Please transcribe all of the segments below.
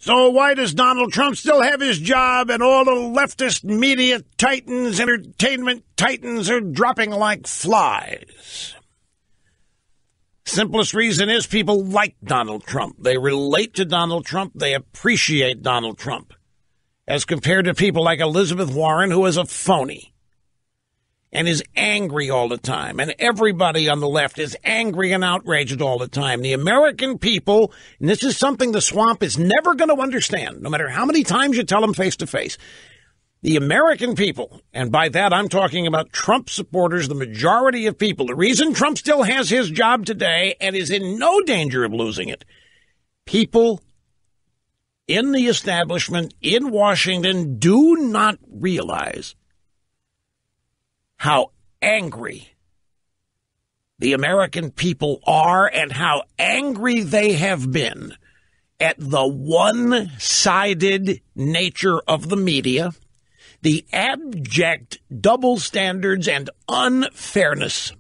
So why does Donald Trump still have his job and all the leftist media titans, entertainment titans are dropping like flies? Simplest reason is people like Donald Trump. They relate to Donald Trump. They appreciate Donald Trump. As compared to people like Elizabeth Warren, who is a phony and is angry all the time. And everybody on the left is angry and outraged all the time. The American people, and this is something the swamp is never going to understand, no matter how many times you tell them face to face. The American people, and by that I'm talking about Trump supporters, the majority of people, the reason Trump still has his job today and is in no danger of losing it, people in the establishment in Washington do not realize how angry the American people are and how angry they have been at the one-sided nature of the media, the abject double standards and unfairness,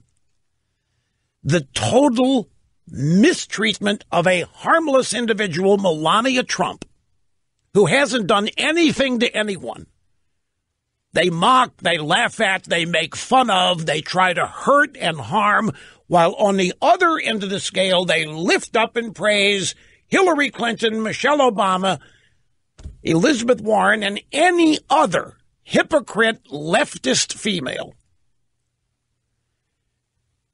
the total mistreatment of a harmless individual, Melania Trump, who hasn't done anything to anyone. They mock, they laugh at, they make fun of, they try to hurt and harm, while on the other end of the scale, they lift up and praise Hillary Clinton, Michelle Obama, Elizabeth Warren, and any other hypocrite leftist female.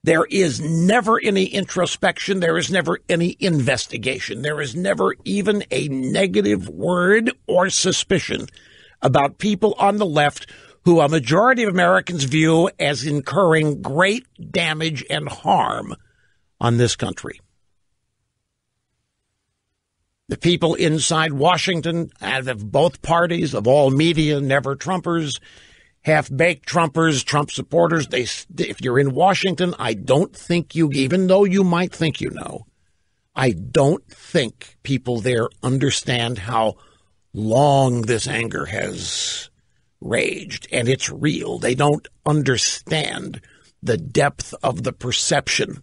There is never any introspection. There is never any investigation. There is never even a negative word or suspicion about people on the left who a majority of Americans view as incurring great damage and harm on this country. The people inside Washington, out of both parties, of all media, never Trumpers, half-baked Trumpers, Trump supporters, if you're in Washington, I don't think you, even though you might think you know, I don't think people there understand how long this anger has raged, and it's real. They don't understand the depth of the perception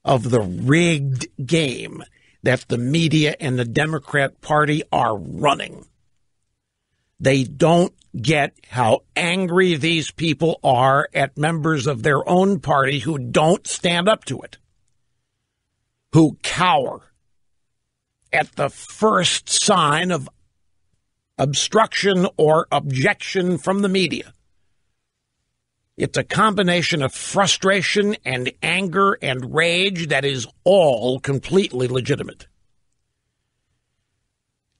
of the rigged game that the media and the Democrat Party are running. They don't get how angry these people are at members of their own party who don't stand up to it, who cower at the first sign of obstruction or objection from the media. It's a combination of frustration and anger and rage that is all completely legitimate.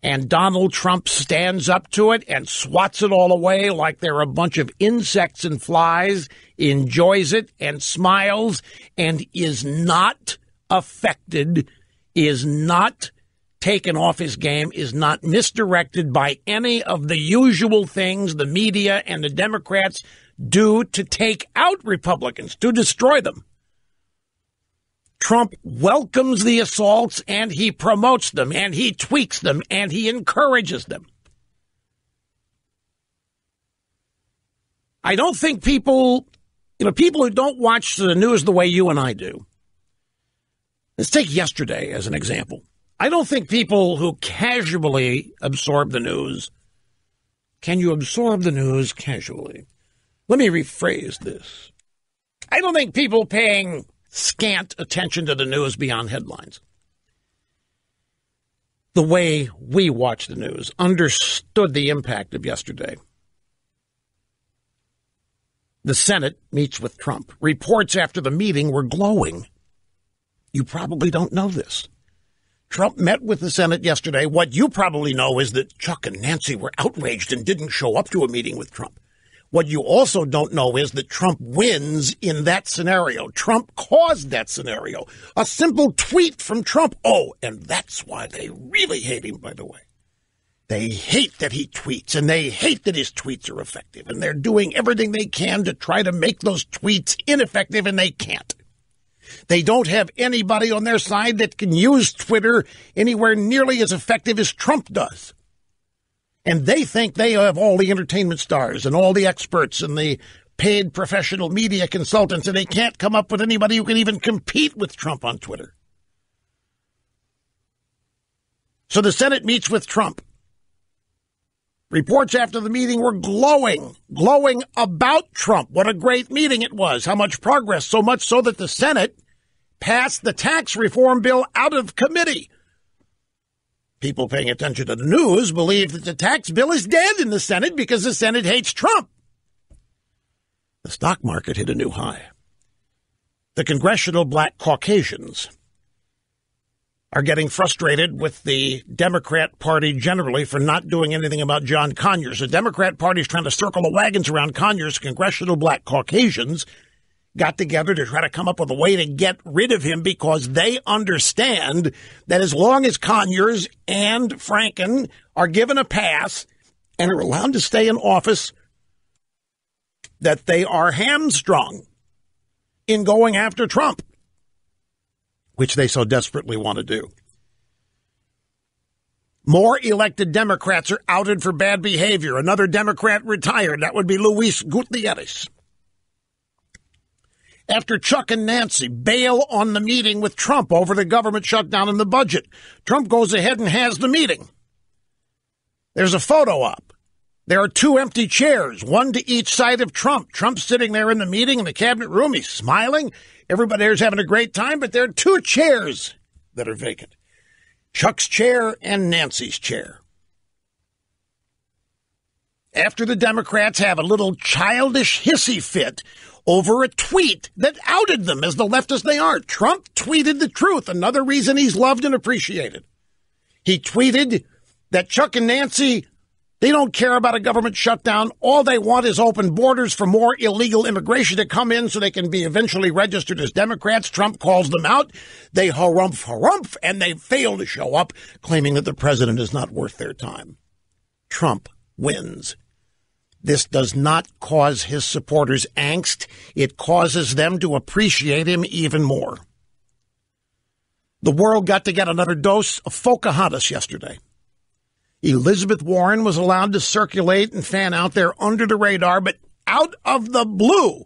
And Donald Trump stands up to it and swats it all away like they're a bunch of insects and flies, enjoys it and smiles, and is not affected, is not taken off his game, is not misdirected by any of the usual things the media and the Democrats do to take out Republicans, to destroy them. Trump welcomes the assaults, and he promotes them, and he tweaks them, and he encourages them. I don't think people who don't watch the news the way you and I do. Let's take yesterday as an example. I don't think people who casually absorb the news. Can you absorb the news casually? Let me rephrase this. I don't think people paying scant attention to the news beyond headlines, the way we watch the news, understood the impact of yesterday. The Senate meets with Trump. Reports after the meeting were glowing. You probably don't know this. Trump met with the Senate yesterday. What you probably know is that Chuck and Nancy were outraged and didn't show up to a meeting with Trump. What you also don't know is that Trump wins in that scenario. Trump caused that scenario. A simple tweet from Trump. Oh, and that's why they really hate him, by the way. They hate that he tweets, and they hate that his tweets are effective, and they're doing everything they can to try to make those tweets ineffective, and they can't. They don't have anybody on their side that can use Twitter anywhere nearly as effective as Trump does. And they think they have all the entertainment stars and all the experts and the paid professional media consultants, and they can't come up with anybody who can even compete with Trump on Twitter. So the Senate meets with Trump. Reports after the meeting were glowing about Trump. What a great meeting it was. How much progress, so much so that the Senate passed the tax reform bill out of committee. People paying attention to the news believe that the tax bill is dead in the Senate because the Senate hates Trump. The stock market hit a new high. The congressional black Caucasians are getting frustrated with the Democrat Party generally for not doing anything about John Conyers. The Democrat Party is trying to circle the wagons around Conyers. Congressional black Caucasians got together to try to come up with a way to get rid of him because they understand that as long as Conyers and Franken are given a pass and are allowed to stay in office, that they are hamstrung in going after Trump, which they so desperately want to do. More elected Democrats are outed for bad behavior. Another Democrat retired. That would be Luis Gutierrez. After Chuck and Nancy bail on the meeting with Trump over the government shutdown and the budget, Trump goes ahead and has the meeting. There's a photo up. There are two empty chairs, one to each side of Trump. Trump's sitting there in the meeting in the cabinet room. He's smiling. Everybody there's having a great time, but there are two chairs that are vacant. Chuck's chair and Nancy's chair. After the Democrats have a little childish hissy fit over a tweet that outed them as the leftist they are, Trump tweeted the truth, another reason he's loved and appreciated. He tweeted that Chuck and Nancy, they don't care about a government shutdown. All they want is open borders for more illegal immigration to come in so they can be eventually registered as Democrats. Trump calls them out. They harumph, and they fail to show up, claiming that the president is not worth their time. Trump wins. This does not cause his supporters angst. It causes them to appreciate him even more. The world got to get another dose of Pocahontas yesterday. Elizabeth Warren was allowed to circulate and fan out there under the radar, but out of the blue,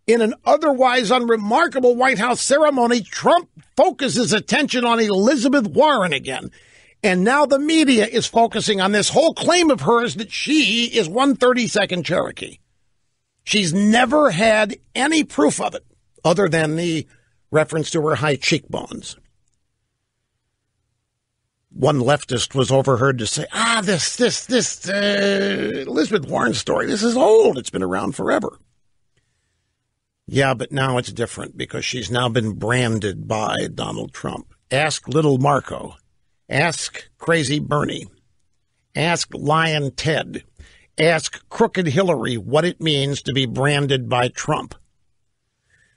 in an otherwise unremarkable White House ceremony, Trump focuses attention on Elizabeth Warren again. And now the media is focusing on this whole claim of hers that she is 132nd Cherokee. She's never had any proof of it other than the reference to her high cheekbones. One leftist was overheard to say, this Elizabeth Warren story, this is old. It's been around forever. Yeah, but now it's different because she's now been branded by Donald Trump. Ask little Marco. Ask Crazy Bernie. Ask Lion Ted. Ask Crooked Hillary what it means to be branded by Trump.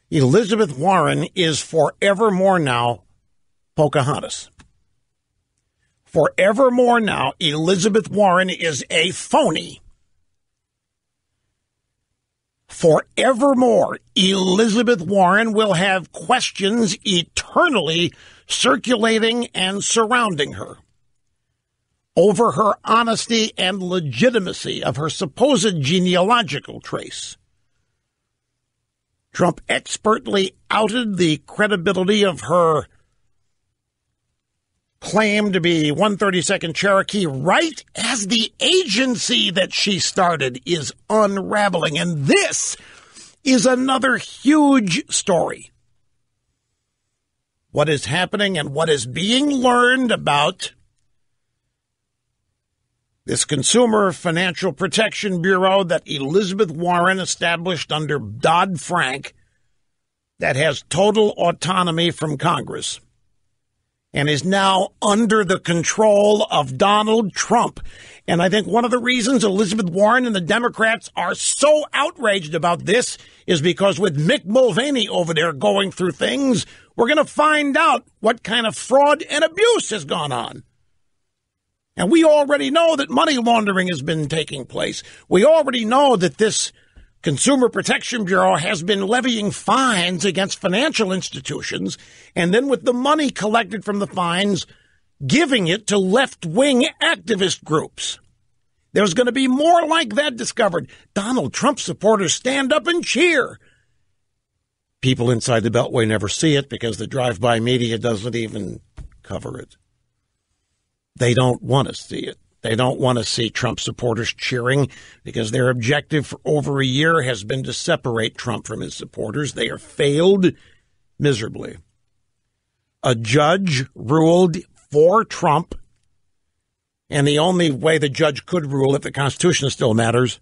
Elizabeth Warren is forevermore now Pocahontas. Forevermore now, Elizabeth Warren is a phony. Forevermore, Elizabeth Warren will have questions eternally circulating and surrounding her over her honesty and legitimacy of her supposed genealogical trace. Trump expertly outed the credibility of her claim to be 132nd Cherokee right as the agency that she started is unraveling. And this is another huge story. What is happening and what is being learned about this Consumer Financial Protection Bureau that Elizabeth Warren established under Dodd-Frank that has total autonomy from Congress and is now under the control of Donald Trump. And I think one of the reasons Elizabeth Warren and the Democrats are so outraged about this is because with Mick Mulvaney over there going through things, we're going to find out what kind of fraud and abuse has gone on. And we already know that money laundering has been taking place. We already know that this Consumer Protection Bureau has been levying fines against financial institutions, and then with the money collected from the fines, giving it to left-wing activist groups. There's going to be more like that discovered. Donald Trump supporters stand up and cheer. People inside the Beltway never see it because the drive-by media doesn't even cover it. They don't want to see it. They don't want to see Trump supporters cheering because their objective for over a year has been to separate Trump from his supporters. They are failed miserably. A judge ruled for Trump, and the only way the judge could rule, if the Constitution still matters,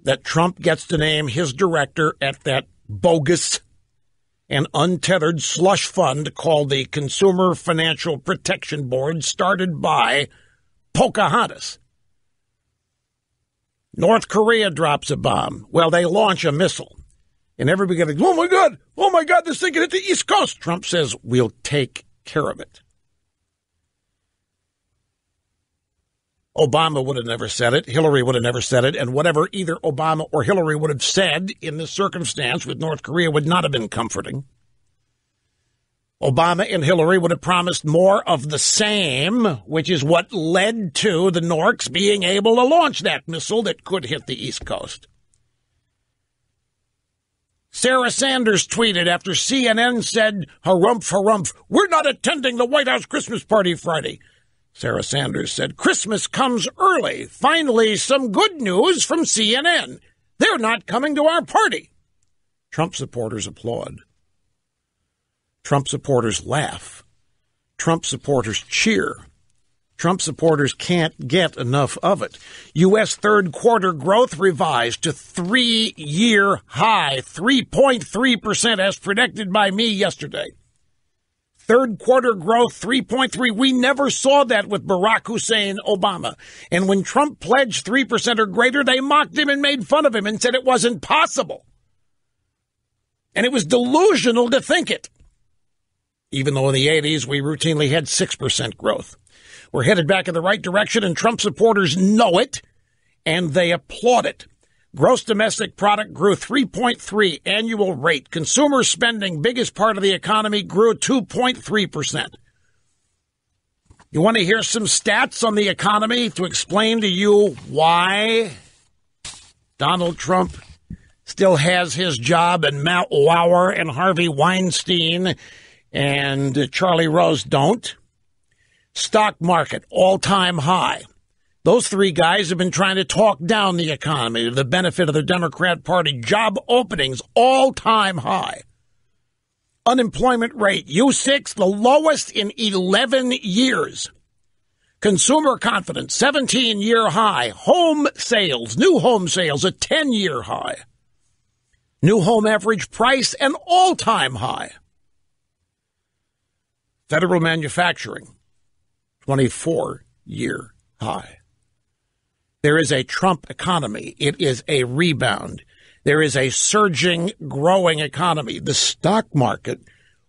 that Trump gets to name his director at that bogus and untethered slush fund called the Consumer Financial Protection Board, started by Pocahontas. North Korea drops a bomb. Well, they launch a missile. And everybody goes, oh my God, this thing can hit the East Coast. Trump says, we'll take care of it. Obama would have never said it. Hillary would have never said it. And whatever either Obama or Hillary would have said in this circumstance with North Korea would not have been comforting. Obama and Hillary would have promised more of the same, which is what led to the Norks being able to launch that missile that could hit the East Coast. Sarah Sanders tweeted after CNN said, harumph, harumph, we're not attending the White House Christmas party Friday. Sarah Sanders said, Christmas comes early. Finally, some good news from CNN. They're not coming to our party. Trump supporters applaud. Trump supporters laugh. Trump supporters cheer. Trump supporters can't get enough of it. U.S. third quarter growth revised to 3-year high, 3.3% as predicted by me yesterday. Third quarter growth, 3.3. We never saw that with Barack Hussein Obama. And when Trump pledged 3% or greater, they mocked him and made fun of him and said it wasn't possible. And it was delusional to think it. Even though in the 80s we routinely had 6% growth. We're headed back in the right direction, and Trump supporters know it, and they applaud it. Gross domestic product grew 3.3 annual rate. Consumer spending, biggest part of the economy, grew 2.3%. You want to hear some stats on the economy to explain to you why Donald Trump still has his job and Matt Lauer and Harvey Weinstein and Charlie Rose don't? Stock market, all-time high. Those three guys have been trying to talk down the economy to the benefit of the Democrat Party. Job openings, all-time high. Unemployment rate, U6, the lowest in 11 years. Consumer confidence, 17-year high. Home sales, new home sales, a 10-year high. New home average price, an all-time high. Federal manufacturing, 24-year high. There is a Trump economy. It is a rebound. There is a surging, growing economy. The stock market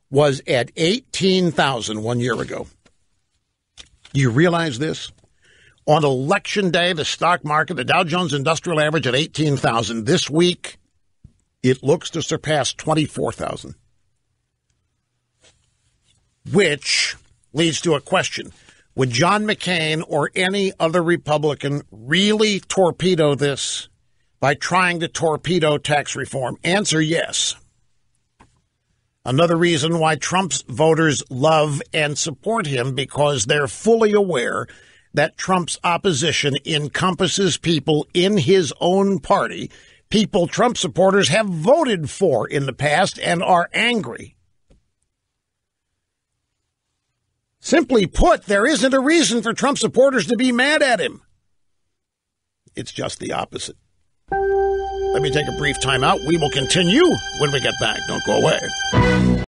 was at 18,000 1 year ago. Do you realize this? On Election Day, the stock market, the Dow Jones Industrial Average at 18,000. This week, it looks to surpass 24,000. Which leads to a question. Would John McCain or any other Republican really torpedo this by trying to torpedo tax reform? Answer, yes. Another reason why Trump's voters love and support him, because they're fully aware that Trump's opposition encompasses people in his own party, people Trump supporters have voted for in the past and are angry. Simply put, there isn't a reason for Trump supporters to be mad at him. It's just the opposite. Let me take a brief time out. We will continue when we get back. Don't go away.